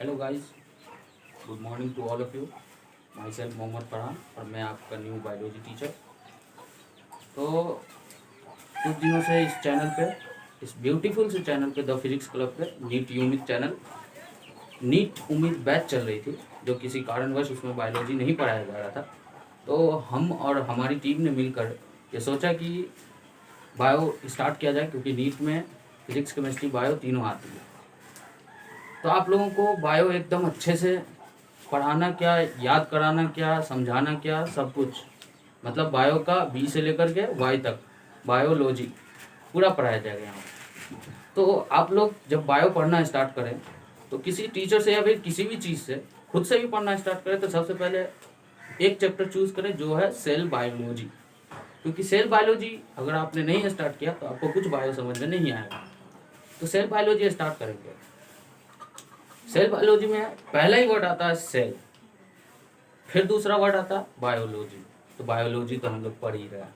Hello guys, good morning to all of you. Myself Mohammad Farhan और मैं आपका new biology teacher. तो कुछ दिनों से इस चैनल पे, इस ब्यूटीफुल से चैनल पे, द फिजिक्स क्लब पे नीट उम्मीद चैनल, नीट उम्मीद बैच चल रही थी, जो किसी कारणवश उसमें बायोलॉजी नहीं पढ़ाया जा रहा था। तो हम और हमारी टीम ने मिलकर ये सोचा कि बायो स्टार्ट किया जाए, क्योंकि नीट में फिजिक्स, केमिस्ट्री, बायो तीनों आती है। तो आप लोगों को बायो एकदम अच्छे से पढ़ाना क्या, याद कराना क्या, समझाना क्या, सब कुछ, मतलब बायो का बी से लेकर के वाई तक बायोलॉजी पूरा पढ़ाया जाएगा यहाँ पर। तो आप लोग जब बायो पढ़ना स्टार्ट करें तो किसी टीचर से या फिर किसी भी चीज़ से खुद से भी पढ़ना स्टार्ट करें तो सबसे पहले एक चैप्टर चूज़ करें जो है सेल बायोलॉजी। क्योंकि सेल बायोलॉजी अगर आपने नहीं स्टार्ट किया तो आपको कुछ बायो समझ में नहीं आएगा। तो सेल बायोलॉजी स्टार्ट करेंगे। सेल बायोलॉजी में पहला ही वर्ड आता है सेल, फिर दूसरा वर्ड आता है बायोलॉजी। तो बायोलॉजी तो हम लोग पढ़ ही रहे हैं,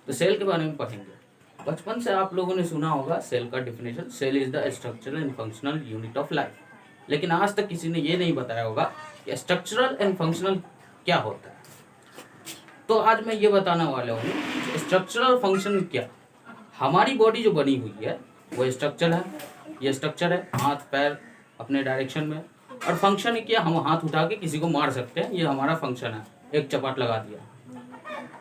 तो सेल के बारे में पढ़ेंगे। बचपन से आप लोगों ने सुना होगा सेल का definition, cell is the structural and functional unit of life. लेकिन आज तक किसी ने ये नहीं बताया होगा कि स्ट्रक्चरल एंड फंक्शनल क्या होता है। तो आज मैं ये बताने वाला हूँ स्ट्रक्चरल फंक्शन क्या। हमारी बॉडी जो बनी हुई है वो स्ट्रक्चर है, ये स्ट्रक्चर है, हाथ पैर अपने डायरेक्शन में। और फंक्शन क्या, हम हाथ उठा के किसी को मार सकते हैं, ये हमारा फंक्शन है, एक चपाट लगा दिया।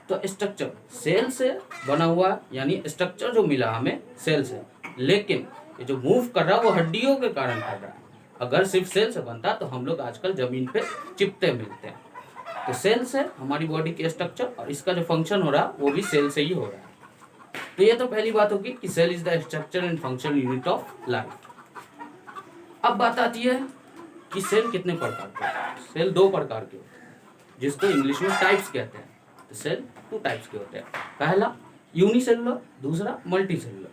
तो स्ट्रक्चर सेल से बना हुआ, यानी स्ट्रक्चर जो मिला हमें सेल से, लेकिन ये जो मूव कर रहा है वो हड्डियों के कारण कर रहा है। अगर सिर्फ सेल से बनता तो हम लोग आजकल जमीन पे चिपते मिलते हैं। तो सेल से हमारी बॉडी के स्ट्रक्चर और इसका जो फंक्शन हो रहा है वो भी सेल से ही हो रहा है। तो ये तो पहली बात होगी कि cell is the structure and function unit of life. अब बात आती है कि सेल कितने प्रकार के होते हैं। सेल दो प्रकार के होते हैं, जिसको इंग्लिश में टाइप्स कहते हैं। तो सेल टू टाइप्स के होते हैं। पहला यूनिसेलुलर, दूसरा मल्टी सेलुलर।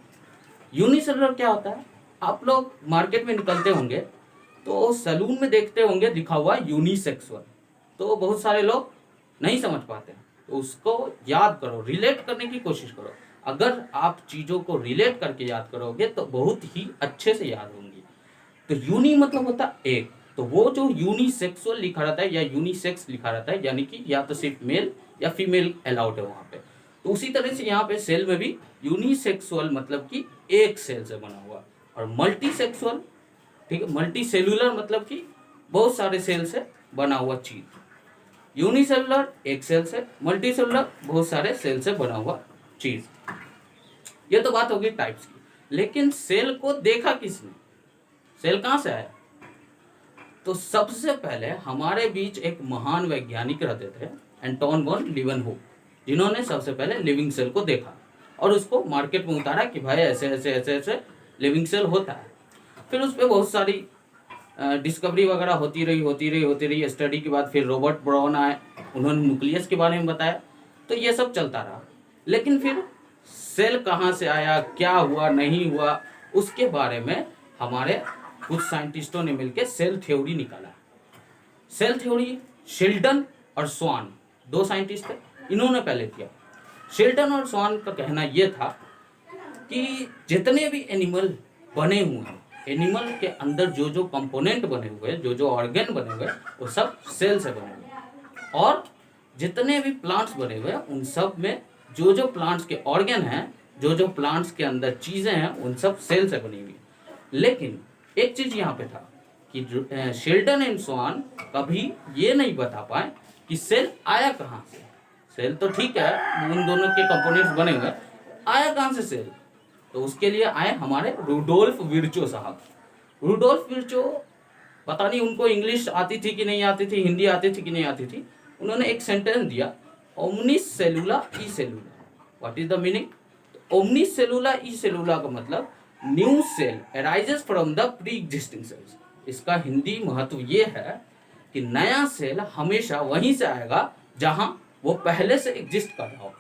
यूनिसेलुलर क्या होता है, आप लोग मार्केट में निकलते होंगे तो सैलून में देखते होंगे लिखा हुआ यूनिसेक्सुअल। तो बहुत सारे लोग नहीं समझ पाते हैं, तो उसको याद करो, रिलेट करने की कोशिश करो। अगर आप चीज़ों को रिलेट करके याद करोगे तो बहुत ही अच्छे से याद होंगी। तो यूनि मतलब होता है एक, तो वो जो यूनिसेक्सुअल लिखा रहता है या यूनिसेक्स लिखा रहता है, यानी कि या तो सिर्फ मेल या फीमेल अलाउड है वहाँ पे। तो उसी तरह से यहाँ पे सेल में भी यूनिसेक्सुअल मतलब कि एक सेल से बना हुआ, और मल्टीसेक्सुअल, ठीक है, मल्टी सेलुलर मतलब कि बहुत सारे सेल से बना हुआ चीज। यूनिसेलुलर एक सेल से, मल्टी सेलुलर बहुत सारे सेल से बना हुआ चीज। ये तो बात होगी टाइप्स की। लेकिन सेल को देखा किसने, सेल कहाँ से आया? तो सबसे पहले हमारे बीच एक महान वैज्ञानिक रहते थे, एंटोन वॉन लीवनहुक, जिन्होंने सबसे पहले लिविंग सेल को देखा और उसको मार्केट में उतारा कि भाई ऐसे ऐसे ऐसे ऐसे लिविंग सेल होता है। फिर उस पर बहुत सारी डिस्कवरी वगैरह होती रही। स्टडी के बाद फिर रॉबर्ट ब्राउन आए, उन्होंने न्यूक्लियस के बारे में बताया। तो ये सब चलता रहा। लेकिन फिर सेल कहाँ से आया, क्या हुआ, नहीं हुआ, उसके बारे में हमारे कुछ साइंटिस्टों ने मिलकर सेल थ्योरी निकाला। सेल थ्योरी शेल्टन और स्वान, दो साइंटिस्ट थे, इन्होंने पहले किया। शेल्टन और स्वान का कहना यह था कि जितने भी एनिमल बने हुए हैं, एनिमल के अंदर जो जो कंपोनेंट बने हुए हैं, जो जो ऑर्गन बने हुए हैं, वो सब सेल से बने हुए हैं। और जितने भी प्लांट्स बने हुए हैं उन सब में जो जो प्लांट्स के ऑर्गन हैं, जो जो प्लांट्स के अंदर चीजें हैं, उन सब सेल से बनी हुई। लेकिन एक चीज यहाँ पे था कि शेल्टन एंड स्वान कभी ये नहीं बता पाए कि सेल आया कहाँ से। सेल तो ठीक है, उन दोनों के कंपोनेंट्स बने हुए, आया कहाँ से सेल? तो उसके लिए आए हमारे रुडोल्फ विर्चो साहब। रुडोल्फ विर्चो, पता नहीं उनको इंग्लिश आती थी कि नहीं आती थी, हिंदी आती थी कि नहीं आती थी, उन्होंने एक सेंटेंस दिया, omnis cellula e cellula. What is the meaning? Omnis cellula e cellula का मतलब new cell arises from the pre existing cells. इसका हिंदी महत्व ये है कि नया सेल हमेशा वहीं से आएगा जहां वो पहले से एग्जिस्ट कर रहा हो,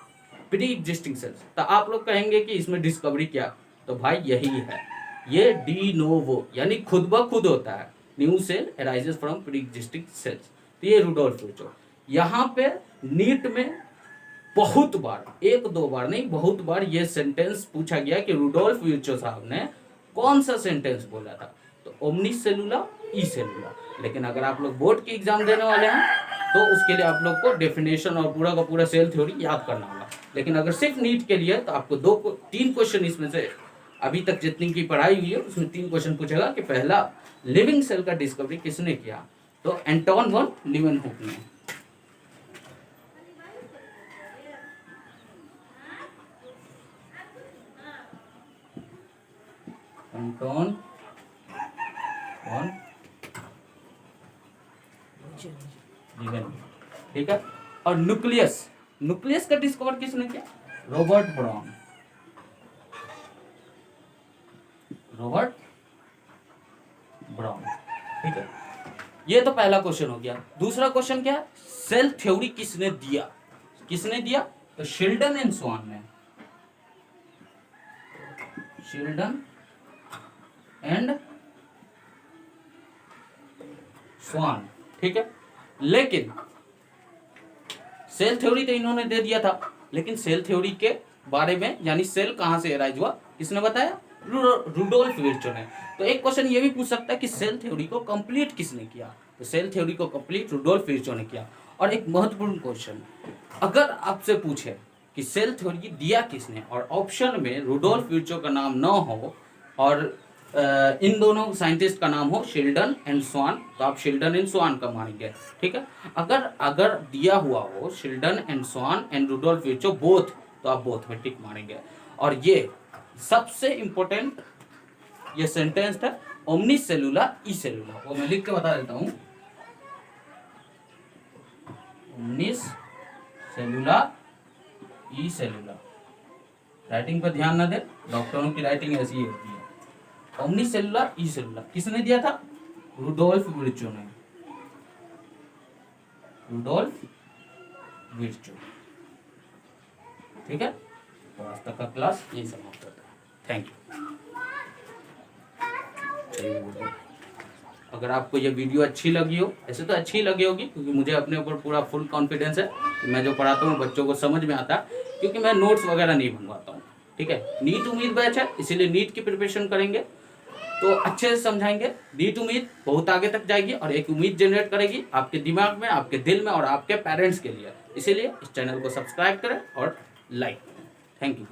प्री एग्जिस्टिंग सेल्स। तो आप लोग कहेंगे कि इसमें डिस्कवरी क्या? तो भाई यही है, ये डी नोवो, यानी खुद ब खुद होता है, new cell arises from pre existing cells. तो ये रुडोल्फ विर्चो। यहाँ पे नीट में बहुत बार, एक दो बार नहीं, बहुत बार ये सेंटेंस पूछा गया कि रुडोल्फ विर्चो साहब ने कौन सा सेंटेंस बोला था। तो ओमनिस सेलुला ई सेलुलर। लेकिन अगर आप लोग बोर्ड की एग्जाम देने वाले हैं तो उसके लिए आप लोग को डेफिनेशन और पूरा का पूरा सेल थ्योरी याद करना होगा। लेकिन अगर सिर्फ नीट के लिए तो आपको 3 क्वेश्चन इसमें से अभी तक जितनी की पढ़ाई हुई है उसमें 3 क्वेश्चन पूछेगा कि पहला लिविंग सेल का डिस्कवरी किसने किया, तो एंटोन वन लीवेनहुक ने। एंटोन वन लीवेनहुक, ठीक है। और न्यूक्लियस का डिस्कवर किसने किया, रॉबर्ट ब्राउन। ठीक है, ये तो पहला क्वेश्चन हो गया। दूसरा क्वेश्चन क्या है, सेल थ्योरी किसने दिया, तो शेल्डन एंड स्वान ने, शेल्डन एंड स्वान, ठीक है। लेकिन सेल थ्योरी तो इन्होंने दे दिया था, लेकिन सेल थ्योरी के बारे में यानी सेल कहां से एराइज हुआ किसने बताया, रुडोल्फ विर्चो ने। तो एक क्वेश्चन ये भी पूछ सकता है कि सेल थ्योरी को कंप्लीट किसने किया, तो सेल थ्योरी को कंप्लीट रुडोल्फ विर्चो ने किया। और एक महत्वपूर्ण क्वेश्चन, अगर आपसे पूछे कि सेल थ्योरी दिया किसने और ऑप्शन में रुडोल्फ विर्चो का नाम न हो और इन दोनों साइंटिस्ट का नाम हो शेल्डन एंड स्वान, तो आप शेल्डन एंड स्वान का मानेंगे, ठीक है। अगर दिया हुआ हो Schleiden and Schwann and Rudolf Virchow both, तो आप बोथ में टिक मारेंगे। और ये सबसे इंपॉर्टेंट ये सेंटेंस है ओमनी सेलुला ई सेलुला, वो मैं लिख के बता देता हूं, ओमनिस सेलुला ई सेलुला। राइटिंग पर ध्यान न दे, डॉक्टरों की राइटिंग ऐसी ही होती है। ओमनी सेलुलर ई सेलुलर किसने दिया था, रुडोल्फ विर्चो ने, रुडोल्फ विर्चो, ठीक है। तो आज तक का क्लास यही समाप्त होता है, थैंक यू। अगर आपको ये वीडियो अच्छी लगी हो, ऐसे तो अच्छी लगी होगी क्योंकि मुझे अपने ऊपर पूरा फुल कॉन्फिडेंस है कि मैं जो पढ़ाता हूँ बच्चों को समझ में आता है, क्योंकि मैं नोट्स वगैरह नहीं बनवाता हूँ, ठीक है। नीट उम्मीद बैच है, इसीलिए नीट की प्रिपरेशन करेंगे तो अच्छे से समझाएंगे। नीट उम्मीद बहुत आगे तक जाएगी और एक उम्मीद जनरेट करेगी आपके दिमाग में, आपके दिल में और आपके पेरेंट्स के लिए। इसीलिए इस चैनल को सब्सक्राइब करें और लाइक करें। Thank you.